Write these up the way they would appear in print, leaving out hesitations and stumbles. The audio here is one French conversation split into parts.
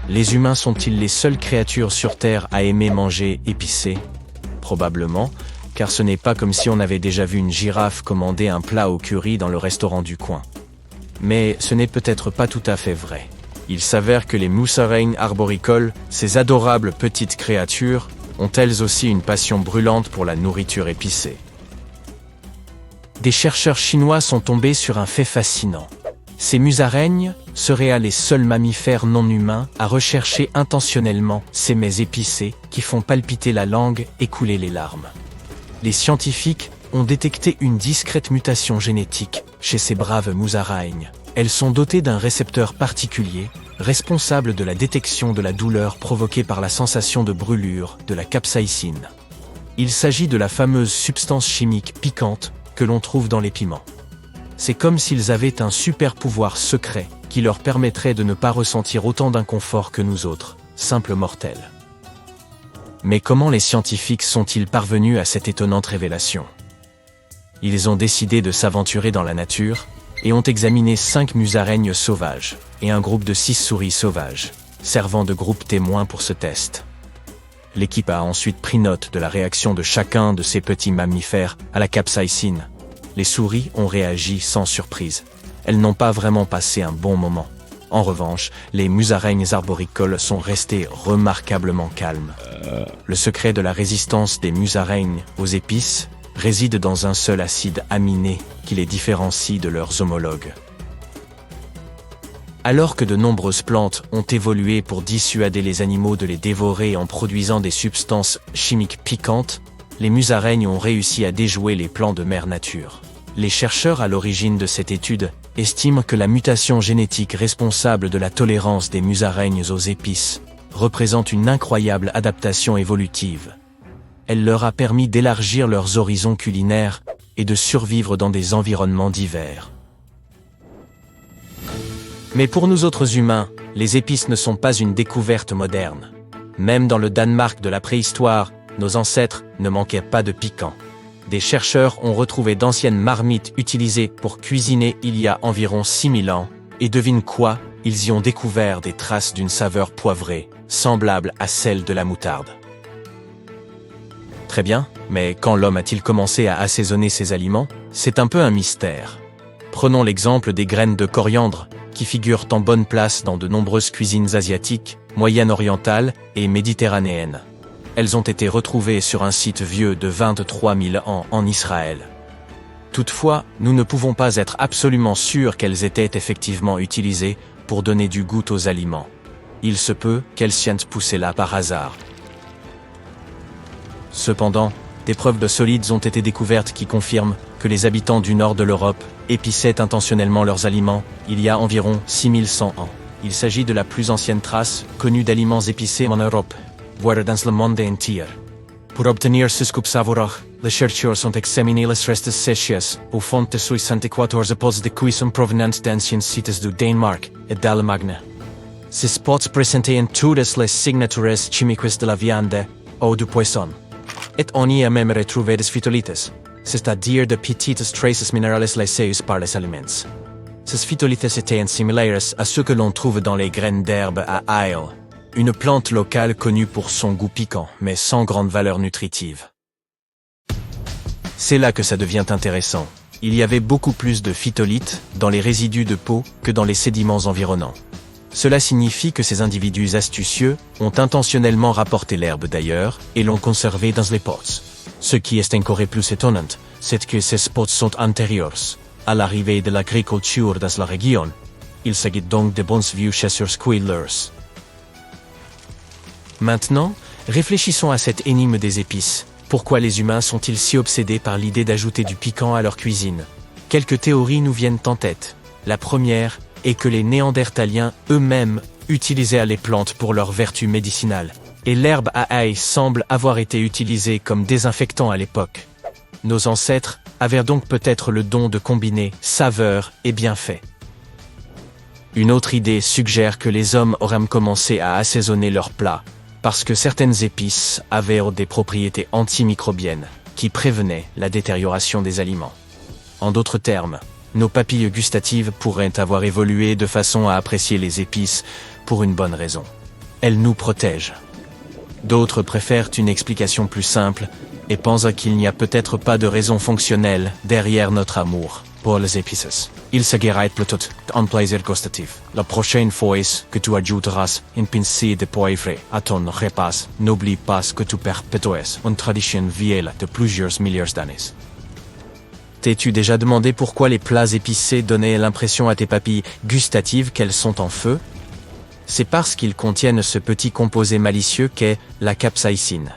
Les humains sont-ils les seules créatures sur Terre à aimer manger épicé? Probablement, car ce n'est pas comme si on avait déjà vu une girafe commander un plat au curry dans le restaurant du coin. Mais ce n'est peut-être pas tout à fait vrai. Il s'avère que les musaraignes arboricoles, ces adorables petites créatures, ont elles aussi une passion brûlante pour la nourriture épicée. Des chercheurs chinois sont tombés sur un fait fascinant. Ces musaraignes seraient les seuls mammifères non humains à rechercher intentionnellement ces mets épicés qui font palpiter la langue et couler les larmes. Les scientifiques ont détecté une discrète mutation génétique chez ces braves musaraignes. Elles sont dotées d'un récepteur particulier, responsable de la détection de la douleur provoquée par la sensation de brûlure de la capsaïcine. Il s'agit de la fameuse substance chimique piquante que l'on trouve dans les piments. C'est comme s'ils avaient un super pouvoir secret qui leur permettrait de ne pas ressentir autant d'inconfort que nous autres, simples mortels. Mais comment les scientifiques sont-ils parvenus à cette étonnante révélation? Ils ont décidé de s'aventurer dans la nature et ont examiné 5 musaraignes sauvages et un groupe de 6 souris sauvages, servant de groupe témoin pour ce test. L'équipe a ensuite pris note de la réaction de chacun de ces petits mammifères à la capsaïcine. Les souris ont réagi sans surprise. Elles n'ont pas vraiment passé un bon moment. En revanche, les musaraignes arboricoles sont restées remarquablement calmes. Le secret de la résistance des musaraignes aux épices réside dans un seul acide aminé qui les différencie de leurs homologues. Alors que de nombreuses plantes ont évolué pour dissuader les animaux de les dévorer en produisant des substances chimiques piquantes, les musaraignes ont réussi à déjouer les plans de mère nature. Les chercheurs à l'origine de cette étude estiment que la mutation génétique responsable de la tolérance des musaraignes aux épices représente une incroyable adaptation évolutive. Elle leur a permis d'élargir leurs horizons culinaires et de survivre dans des environnements divers. Mais pour nous autres humains, les épices ne sont pas une découverte moderne. Même dans le Danemark de la préhistoire, nos ancêtres ne manquaient pas de piquant. Des chercheurs ont retrouvé d'anciennes marmites utilisées pour cuisiner il y a environ 6000 ans, et devine quoi, ils y ont découvert des traces d'une saveur poivrée, semblable à celle de la moutarde. Très bien, mais quand l'homme a-t-il commencé à assaisonner ses aliments? C'est un peu un mystère. Prenons l'exemple des graines de coriandre, qui figurent en bonne place dans de nombreuses cuisines asiatiques, moyen-orientales et méditerranéennes. Elles ont été retrouvées sur un site vieux de 23 000 ans en Israël. Toutefois, nous ne pouvons pas être absolument sûrs qu'elles étaient effectivement utilisées pour donner du goût aux aliments. Il se peut qu'elles siennent poussées là par hasard. Cependant, des preuves de solides ont été découvertes qui confirment que les habitants du nord de l'Europe épiçaient intentionnellement leurs aliments il y a environ 6100 ans. Il s'agit de la plus ancienne trace connue d'aliments épicés en Europe, voire dans le monde entier. Pour obtenir ce scoop savoureux, les chercheurs ont examiné les restes séchés au fond de 64 pots de cuisson provenant d'anciens sites du Danemark et d'Allemagne. Ces spots présentaient toutes les signatures chimiques de la viande ou du poisson. Et on y a même retrouvé des phytolithes, c'est-à-dire de petites traces minérales laissées par les aliments. Ces phytolithes étaient similaires à ceux que l'on trouve dans les graines d'herbe à ail, une plante locale connue pour son goût piquant, mais sans grande valeur nutritive. C'est là que ça devient intéressant. Il y avait beaucoup plus de phytolithes dans les résidus de peau que dans les sédiments environnants. Cela signifie que ces individus astucieux ont intentionnellement rapporté l'herbe d'ailleurs et l'ont conservée dans les pots. Ce qui est encore plus étonnant, c'est que ces spots sont antérieurs à l'arrivée de l'agriculture dans la région. Il s'agit donc de bons vieux chasseurs squealers. Maintenant, réfléchissons à cette énigme des épices. Pourquoi les humains sont-ils si obsédés par l'idée d'ajouter du piquant à leur cuisine? Quelques théories nous viennent en tête. La première est que les Néandertaliens eux-mêmes utilisaient les plantes pour leurs vertus médicinales, et l'herbe à ail semble avoir été utilisée comme désinfectant à l'époque. Nos ancêtres avaient donc peut-être le don de combiner saveur et bienfait. Une autre idée suggère que les hommes auraient commencé à assaisonner leurs plats, parce que certaines épices avaient des propriétés antimicrobiennes qui prévenaient la détérioration des aliments. En d'autres termes, nos papilles gustatives pourraient avoir évolué de façon à apprécier les épices pour une bonne raison. Elle nous protège. D'autres préfèrent une explication plus simple et pensent qu'il n'y a peut-être pas de raison fonctionnelle derrière notre amour pour les épices. Il s'agirait plutôt d'un plaisir gustatif. La prochaine fois que tu ajouteras une pincée de poivre à ton repas, n'oublie pas que tu perpétues une tradition vieille de plusieurs milliers d'années. T'es-tu déjà demandé pourquoi les plats épicés donnaient l'impression à tes papilles gustatives qu'elles sont en feu? C'est parce qu'ils contiennent ce petit composé malicieux qu'est la capsaïcine.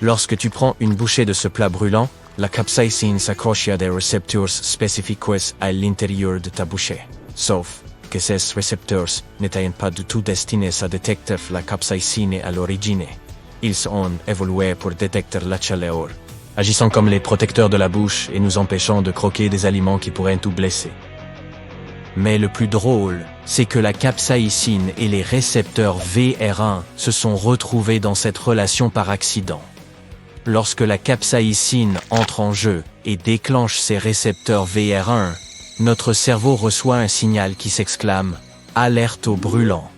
Lorsque tu prends une bouchée de ce plat brûlant, la capsaïcine s'accroche à des récepteurs spécifiques à l'intérieur de ta bouchée. Sauf que ces récepteurs n'étaient pas du tout destinés à détecter la capsaïcine à l'origine. Ils ont évolué pour détecter la chaleur, agissant comme les protecteurs de la bouche et nous empêchant de croquer des aliments qui pourraient nous blesser. Mais le plus drôle, c'est que la capsaïcine et les récepteurs VR1 se sont retrouvés dans cette relation par accident. Lorsque la capsaïcine entre en jeu et déclenche ses récepteurs VR1, notre cerveau reçoit un signal qui s'exclame « Alerte au brûlant ».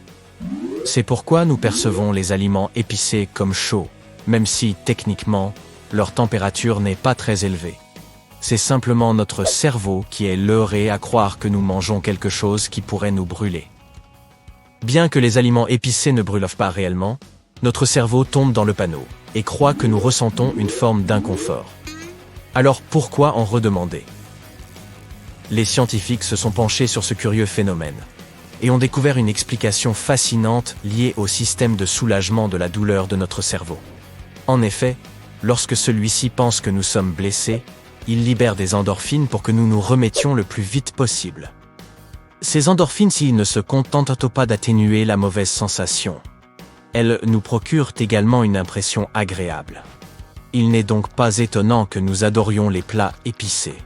C'est pourquoi nous percevons les aliments épicés comme chauds, même si, techniquement, leur température n'est pas très élevée. C'est simplement notre cerveau qui est leurré à croire que nous mangeons quelque chose qui pourrait nous brûler. Bien que les aliments épicés ne brûlent pas réellement, notre cerveau tombe dans le panneau et croit que nous ressentons une forme d'inconfort. Alors pourquoi en redemander? Les scientifiques se sont penchés sur ce curieux phénomène et ont découvert une explication fascinante liée au système de soulagement de la douleur de notre cerveau. En effet, lorsque celui-ci pense que nous sommes blessés, il libère des endorphines pour que nous nous remettions le plus vite possible. Ces endorphines-ci ne se contentent pas d'atténuer la mauvaise sensation. Elles nous procurent également une impression agréable. Il n'est donc pas étonnant que nous adorions les plats épicés.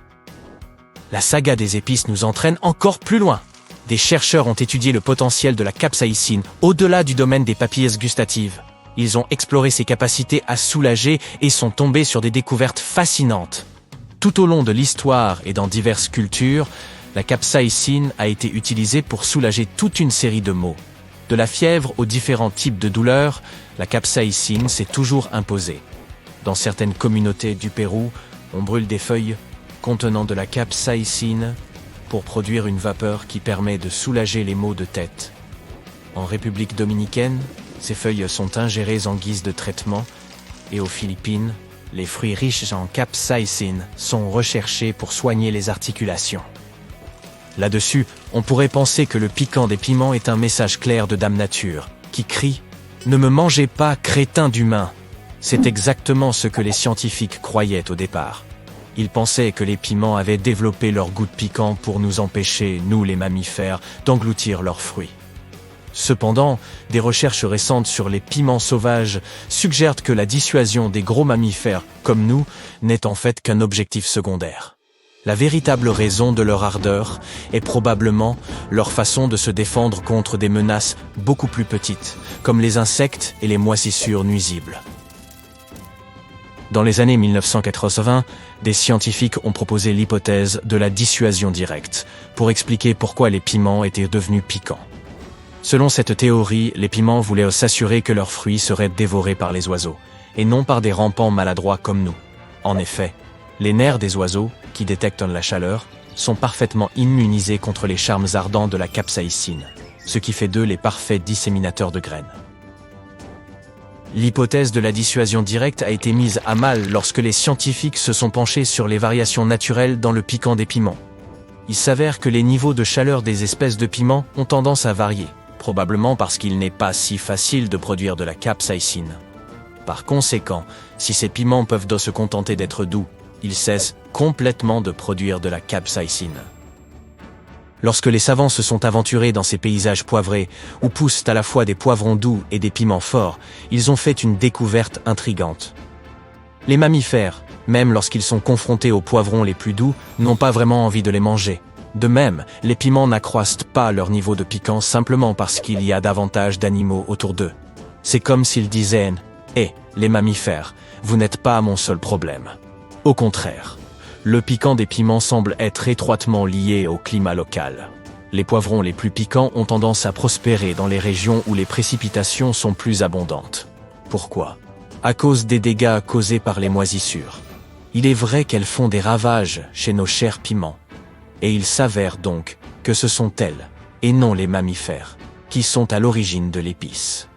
La saga des épices nous entraîne encore plus loin. Des chercheurs ont étudié le potentiel de la capsaïcine au-delà du domaine des papilles gustatives. Ils ont exploré ses capacités à soulager et sont tombés sur des découvertes fascinantes. Tout au long de l'histoire et dans diverses cultures, la capsaïcine a été utilisée pour soulager toute une série de maux. De la fièvre aux différents types de douleurs, la capsaïcine s'est toujours imposée. Dans certaines communautés du Pérou, on brûle des feuilles contenant de la capsaïcine pour produire une vapeur qui permet de soulager les maux de tête. En République dominicaine, ces feuilles sont ingérées en guise de traitement et aux Philippines, les fruits riches en capsaïcine sont recherchés pour soigner les articulations. Là-dessus, on pourrait penser que le piquant des piments est un message clair de Dame Nature, qui crie « Ne me mangez pas, crétin d'humain !» C'est exactement ce que les scientifiques croyaient au départ. Ils pensaient que les piments avaient développé leur goût de piquant pour nous empêcher, nous les mammifères, d'engloutir leurs fruits. Cependant, des recherches récentes sur les piments sauvages suggèrent que la dissuasion des gros mammifères, comme nous, n'est en fait qu'un objectif secondaire. La véritable raison de leur ardeur est probablement leur façon de se défendre contre des menaces beaucoup plus petites, comme les insectes et les moisissures nuisibles. Dans les années 1980, des scientifiques ont proposé l'hypothèse de la dissuasion directe, pour expliquer pourquoi les piments étaient devenus piquants. Selon cette théorie, les piments voulaient s'assurer que leurs fruits seraient dévorés par les oiseaux, et non par des rampants maladroits comme nous. En effet, les nerfs des oiseaux, qui détectent la chaleur, sont parfaitement immunisés contre les charmes ardents de la capsaïcine, ce qui fait d'eux les parfaits disséminateurs de graines. L'hypothèse de la dissuasion directe a été mise à mal lorsque les scientifiques se sont penchés sur les variations naturelles dans le piquant des piments. Il s'avère que les niveaux de chaleur des espèces de piments ont tendance à varier, probablement parce qu'il n'est pas si facile de produire de la capsaïcine. Par conséquent, si ces piments peuvent se contenter d'être doux, ils cessent complètement de produire de la capsaïcine. Lorsque les savants se sont aventurés dans ces paysages poivrés, où poussent à la fois des poivrons doux et des piments forts, ils ont fait une découverte intrigante. Les mammifères, même lorsqu'ils sont confrontés aux poivrons les plus doux, n'ont pas vraiment envie de les manger. De même, les piments n'accroissent pas leur niveau de piquant simplement parce qu'il y a davantage d'animaux autour d'eux. C'est comme s'ils disaient « Hé, les mammifères, vous n'êtes pas mon seul problème ». Au contraire, le piquant des piments semble être étroitement lié au climat local. Les poivrons les plus piquants ont tendance à prospérer dans les régions où les précipitations sont plus abondantes. Pourquoi? À cause des dégâts causés par les moisissures. Il est vrai qu'elles font des ravages chez nos chers piments. Et il s'avère donc que ce sont elles, et non les mammifères, qui sont à l'origine de l'épice.